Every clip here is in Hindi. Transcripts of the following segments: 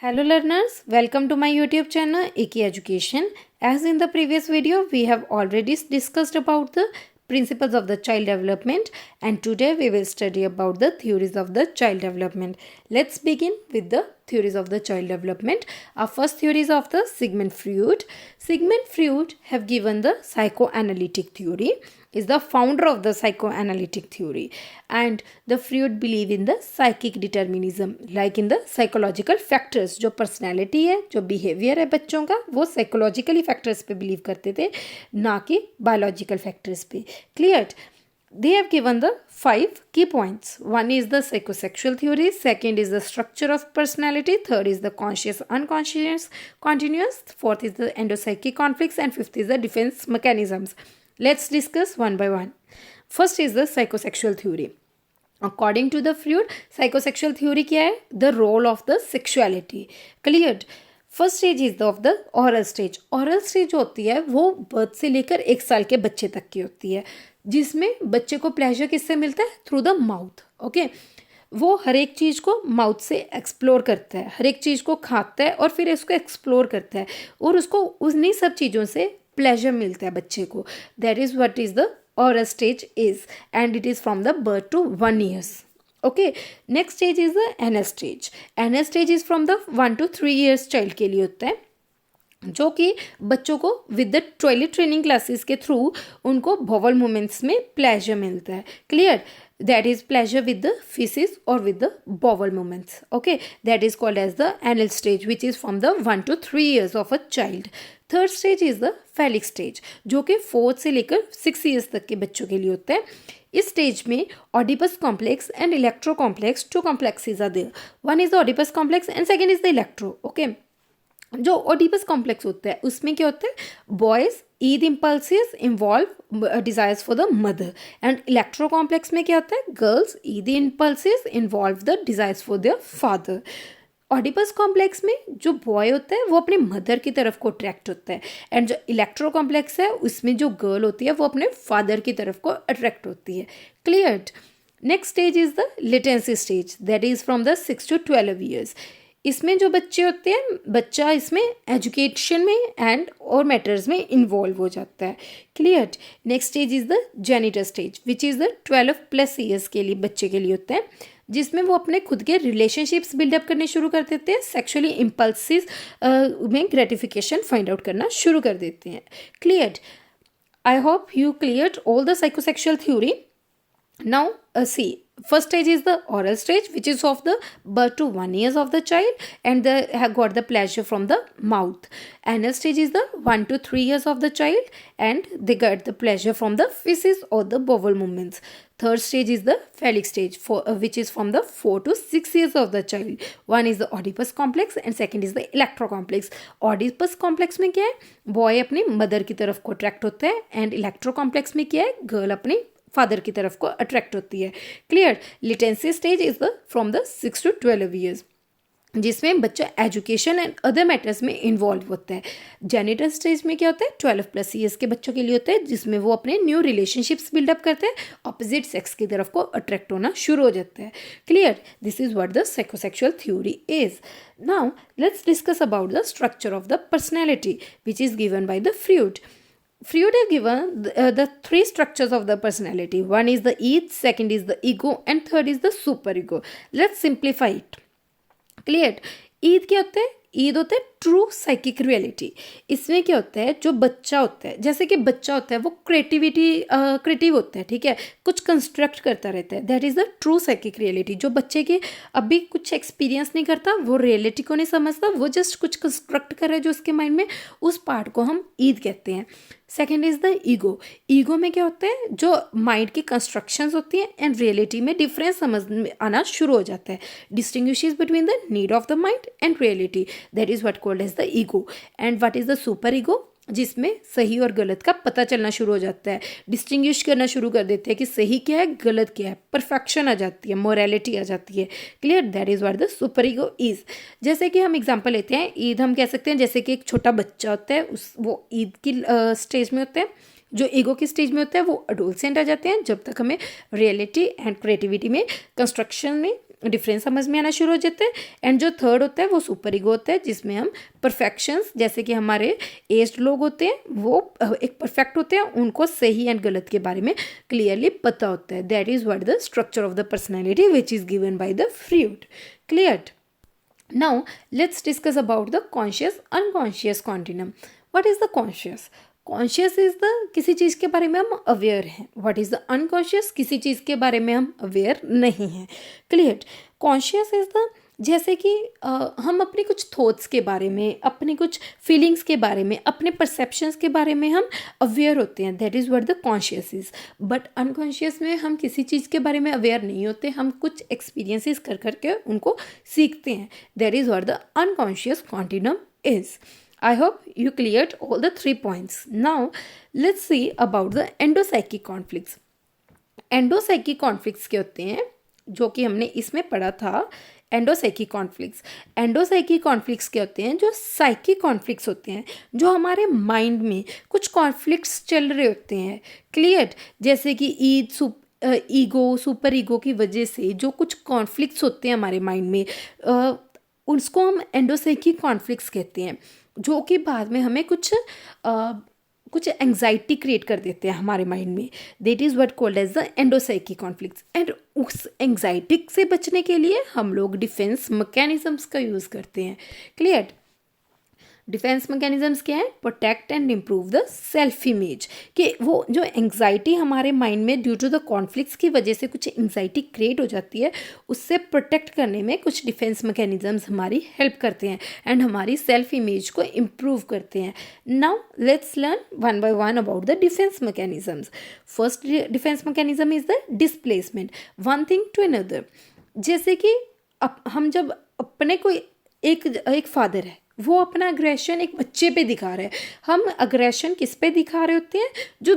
Hello learners, welcome to my YouTube channel Iki Education. As in the previous video, we have already discussed about the principles of the child development, and today we will study about the theories of the child development. Let's begin with the theories of the child development. Our first theory is of the Sigmund Freud. Sigmund Freud have given the psychoanalytic theory, is the founder of the psychoanalytic theory, and the Freud believe in the psychic determinism, like in the psychological factors. जो personality है, जो behavior है बच्चों का, वो psychologically factors पे believe करते थे, ना कि biological factors पे. Cleared? They have given the 5 key points. One is the psychosexual theory, second is the structure of personality, third is the conscious unconscious continuous, fourth is the endopsychic conflicts, and fifth is the defense mechanisms. Let's discuss one by one. First is the psychosexual theory. According to the Freud, psychosexual theory क्या है? The role of the sexuality. Cleared? First stage is of the oral stage. Oral stage होती है वो बर्थ से लेकर 1 साल के बच्चे तक की होती है, जिसमें बच्चे को प्लेजर किससे मिलता है? Through the mouth. ओके, वो हर एक चीज़ को माउथ से एक्सप्लोर करता है, हर एक चीज़ को खाता है और फिर इसको एक्सप्लोर करता है, और उसको उन्हीं सब चीज़ों से प्लेजर मिलता है बच्चे को. That is what is the oral stage is, and it is from the birth to 1 years. Okay, next stage is the anal stage. Anal stage is from the 1 to 3 years child के लिए होता है, जो कि बच्चों को with the toilet training classes के थ्रू उनको वोवल मूवमेंट्स में प्लेजर मिलता है. Clear? That is pleasure with the faeces और with the vowel movements. Okay, that is called as the anal stage which is from the 1 to 3 years of a child. Third stage is the phallic stage, जो कि 4 से लेकर 6 years तक के बच्चों के लिए होता है. इस स्टेज में Oedipus complex and Electra complex, 2 complexes are there. One is the Oedipus complex and second is the Electra. Okay, जो ओडिपस कॉम्प्लेक्स होता है उसमें क्या होता है? Boys id impulses involve desires for the mother, and Electra complex में क्या होता है? Girls id impulses involve the desires for their father. Oedipus complex में जो बॉय होता है वो अपने मदर की तरफ को अट्रैक्ट होता है, एंड जो इलेक्ट्रो कॉम्प्लेक्स है उसमें जो गर्ल होती है वो अपने फादर की तरफ को अट्रैक्ट होती है. Cleared? Next stage is the latency stage, that is from the 6 to 12 years. इसमें जो बच्चे होते हैं, बच्चा इसमें एजुकेशन में एंड और मैटर्स में इन्वॉल्व हो जाता है. Clear? Next stage is the genital stage which is the 12+ years के लिए बच्चे के लिए होता है, जिसमें वो अपने खुद के रिलेशनशिप्स बिल्डअप करने शुरू कर देते हैं, सेक्सुअली इम्पल्सिस में ग्रेटिफिकेशन फाइंड आउट करना शुरू कर देते हैं. Clear? I hope you cleared all the psychosexual theory. Now see, first stage is the oral stage which is of the birth to 1 years of the child, and they have got the pleasure from the mouth. Anal stage is the 1 to 3 years of the child, and they get the pleasure from the feces or the bowel movements. Third stage is the phallic stage which is from the 4 to 6 years of the child. One is the Oedipus complex and second is the electro complex. Oedipus complex में क्या है? बॉय अपनी मदर की तरफ को अट्रैक्ट होता है, एंड इलेक्ट्रो कॉम्प्लेक्स में क्या है? गर्ल अपनी फादर की तरफ को अट्रैक्ट होती है. Clear? Latency stage is the from the 6 to 12 years, जिसमें बच्चा एजुकेशन एंड अदर मैटर्स में इन्वॉल्व होता है. जेनिटल स्टेज में क्या होता है? 12+ years के बच्चों के लिए होता है, जिसमें वो अपने न्यू रिलेशनशिप्स बिल्डअप करते हैं, ऑपोजिट सेक्स की तरफ को अट्रैक्ट होना शुरू हो जाता है. Clear? This is what the psychosexual theory is. Now let's discuss about the structure of the personality which is given by the Freud. Freud have given the 3 structures of the personality. One is the id, second is the ego, and third is the superego. Let's simplify it. Clear? id क्या होता है? ईद होता है ट्रू साइकिक रियलिटी. इसमें क्या होता है? जो बच्चा होता है, जैसे कि बच्चा होता है वो क्रिएटिव होता है, ठीक है, कुछ कंस्ट्रक्ट करता रहता है. That is the true psychic reality. जो बच्चे के अभी कुछ एक्सपीरियंस नहीं करता, वो रियलिटी को नहीं समझता, वो जस्ट कुछ कंस्ट्रक्ट कर रहा है जो उसके माइंड में, उस पार्ट को हम ईद कहते हैं. Second is the ego. Ego में क्या होता है? जो माइंड की कंस्ट्रक्शंस होती हैं एंड रियलिटी में डिफरेंस समझ में आना शुरू हो जाता है. Distinguishes between the need of the mind and reality. That is what called as the ego. And what is the super ego? जिसमें सही और गलत का पता चलना शुरू हो जाता है, डिस्टिंग्विश करना शुरू कर देते हैं कि सही क्या है, गलत क्या है, परफेक्शन आ जाती है, मोरालिटी आ जाती है. Clear? That is what the super ego is. जैसे कि हम एग्जांपल लेते हैं, ईद हम कह सकते हैं जैसे कि एक छोटा बच्चा होता है, वो ईद की स्टेज में होता है. जो ईगो की स्टेज में होता है वो एडोलसेंट आ जाते हैं, जब तक हमें रियलिटी एंड क्रिएटिविटी में कंस्ट्रक्शन में डिफरेंस समझ में आना शुरू हो जाता है। एंड जो थर्ड होता है वो सुपर ईगो होता है, जिसमें हम परफेक्शंस, जैसे कि हमारे एज्ड लोग होते हैं वो एक परफेक्ट होते हैं, उनको सही एंड गलत के बारे में क्लियरली पता होता है। That is what the structure of the personality which is given by the fruit. Clear? Now let's discuss about the conscious unconscious continuum. What is the conscious? Conscious is the किसी चीज़ के बारे में हम अवेयर हैं. What is the unconscious? किसी चीज़ के बारे में हम अवेयर नहीं हैं. Clear? Conscious is the जैसे कि हम अपने कुछ थॉट्स के बारे में, अपने कुछ फीलिंग्स के बारे में, अपने परसेप्शंस के बारे में हम अवेयर होते हैं. That is what the conscious is. But unconscious में हम किसी चीज़ के बारे में अवेयर नहीं होते, हम कुछ एक्सपीरियंसेस कर करके उनको सीखते हैं. That is what the unconscious continuum is. I hope you cleared all the 3 points. Now let's see about the endopsychic conflicts. Endopsychic conflicts क्या होते हैं, जो कि हमने इसमें पढ़ा था. एंडोसाइकिक कॉन्फ्लिक्ट्स. एंडोसाइकिक कॉन्फ्लिक्ट्स क्या होते हैं, जो साइकिक कॉन्फ्लिक्ट्स होते हैं, जो हमारे माइंड में कुछ कॉन्फ्लिक्ट्स चल रहे होते हैं. क्लियर? जैसे कि ईगो, सुपर ईगो की वजह से जो कुछ कॉन्फ्लिक्ट्स होते हैं हमारे माइंड में, उसको हम एंडोसाइकिक कॉन्फ्लिक्ट्स कहते हैं, जो कि बाद में हमें कुछ एंग्जाइटी क्रिएट कर देते हैं हमारे माइंड में. That is what called as the endopsychic conflicts. And उस एंग्जाइटी से बचने के लिए हम लोग डिफेंस मैकेनिज्म्स का यूज़ करते हैं. क्लियर? डिफेंस मैकेनिज्म्स क्या है? Protect and improve the self image. कि वो जो एंग्जाइटी हमारे माइंड में ड्यू टू द कॉन्फ्लिक्ट्स की वजह से कुछ एंग्जाइटी क्रिएट हो जाती है, उससे प्रोटेक्ट करने में कुछ डिफेंस मैकेनिज्म्स हमारी हेल्प करते हैं एंड हमारी सेल्फ इमेज को इम्प्रूव करते हैं. Now let's learn one by one about the defence mechanisms. First defence mechanism is the displacement, one thing to another. जैसे कि हम जब अपने कोई एक फादर है, वो अपना अग्रेशन एक बच्चे पे दिखा रहे हैं. हम अग्रेशन किस पे दिखा रहे होते हैं? जो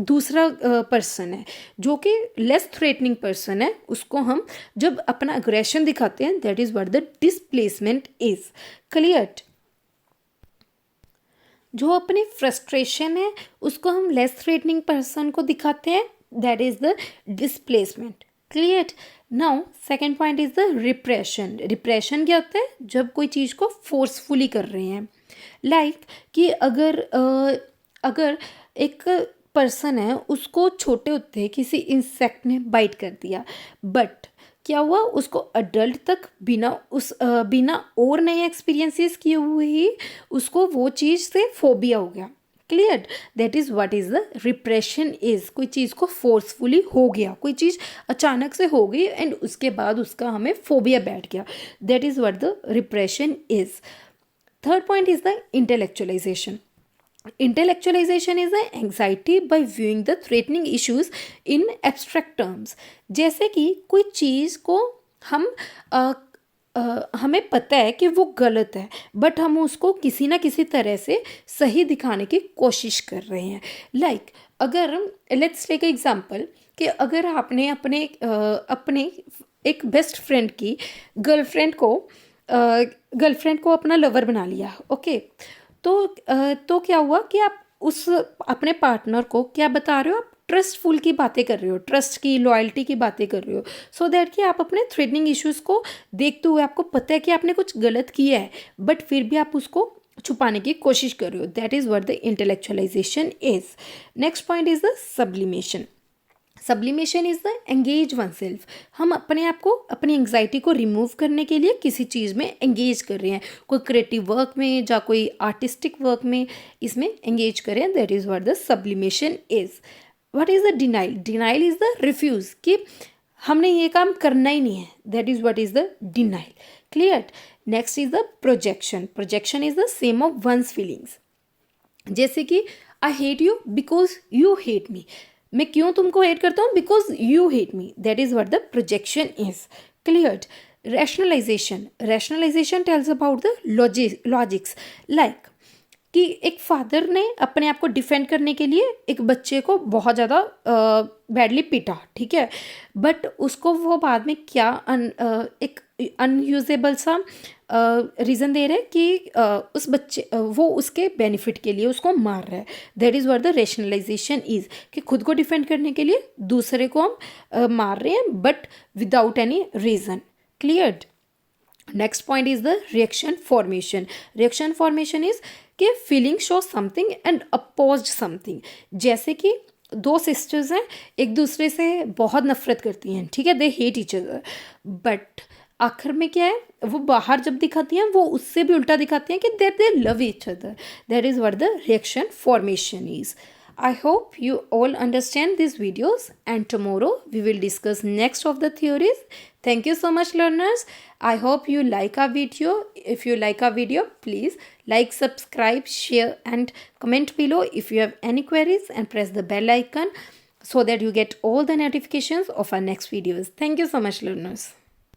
दूसरा पर्सन है, जो कि लेस थ्रेटनिंग पर्सन है, उसको हम जब अपना अग्रेशन दिखाते हैं, that is what the displacement is. Clear? जो अपनी फ्रस्ट्रेशन है उसको हम लेस थ्रेटनिंग पर्सन को दिखाते हैं, that is the displacement. Clear? Now second point is the repression. Repression क्या होता है? जब कोई चीज़ को फोर्सफुली कर रहे हैं. लाइक कि अगर एक पर्सन है, उसको छोटे होते किसी इंसेक्ट ने बाइट कर दिया, बट क्या हुआ, उसको अडल्ट तक बिना और नए एक्सपीरियंसेस किए हुए ही उसको वो चीज़ से फोबिया हो गया. Clear? That is what is the repression is. कोई चीज़ को फोर्सफुली हो गया, कोई चीज़ अचानक से हो गई एंड उसके बाद उसका हमें फोबिया बैठ गया. That is what the repression is. Third point is the intellectualisation. Intellectualisation is the anxiety by viewing the threatening issues in abstract terms. जैसे कि कोई चीज़ को हमें पता है कि वो गलत है, बट हम उसको किसी ना किसी तरह से सही दिखाने की कोशिश कर रहे हैं. लाइक अगर लेट्स टेक एग्जांपल कि अगर आपने अपने एक बेस्ट फ्रेंड की गर्लफ्रेंड को अपना लवर बना लिया. ओके, तो क्या हुआ कि आप उस अपने पार्टनर को क्या बता रहे हो? आप ट्रस्टफुल की बातें कर रहे हो, ट्रस्ट की, लॉयल्टी की बातें कर रहे हो, सो दैट कि आप अपने थ्रेटनिंग इश्यूज को देखते हुए आपको पता है कि आपने कुछ गलत किया है, बट फिर भी आप उसको छुपाने की कोशिश कर रहे हो. That is what the intellectualisation is. Next point is the sublimation. Sublimation is the engage one self. हम अपने आप को, अपनी एंग्जाइटी को रिमूव करने के लिए किसी चीज़ में एंगेज कर रहे हैं, कोई क्रिएटिव वर्क में या कोई आर्टिस्टिक वर्क में, इसमें एंगेज करें. That is what the sublimation is. What is the denial. Denial is the refuse, कि हमने ये काम करना ही नहीं है. That is what is the denial. Clear? Next is the projection. Projection is the same of one's feelings. जैसे कि I hate you because you hate me. मैं क्यों तुमको हेट करता हूँ? Because you hate me. That is what the projection is. Clear? Rationalisation. Rationalisation tells about the logics. Like कि एक फादर ने अपने आप को डिफेंड करने के लिए एक बच्चे को बहुत ज़्यादा बैडली पीटा, ठीक है, बट उसको वो बाद में क्या एक अनयूजेबल सा रीज़न दे रहा है कि उस बच्चे वो उसके बेनिफिट के लिए उसको मार रहा है. That is what the rationalisation is, कि खुद को डिफेंड करने के लिए दूसरे को हम मार रहे हैं but without any reason. Cleared. Next point is the reaction formation. Reaction formation is कि feeling show something and opposed something. जैसे कि दो सिस्टर्स हैं, एक दूसरे से बहुत नफरत करती हैं, ठीक है, they hate each other, but आखिर में क्या है, वो बाहर जब दिखाती हैं वो उससे भी उल्टा दिखाती हैं कि दे love each other. That is what the reaction formation is. I hope you all understand these videos, and tomorrow we will discuss next of the theories. Thank you so much, learners. I hope you like our video. If you like our video, please like, subscribe, share and comment below if you have any queries, and press the bell icon so that you get all the notifications of our next videos. Thank you so much, learners.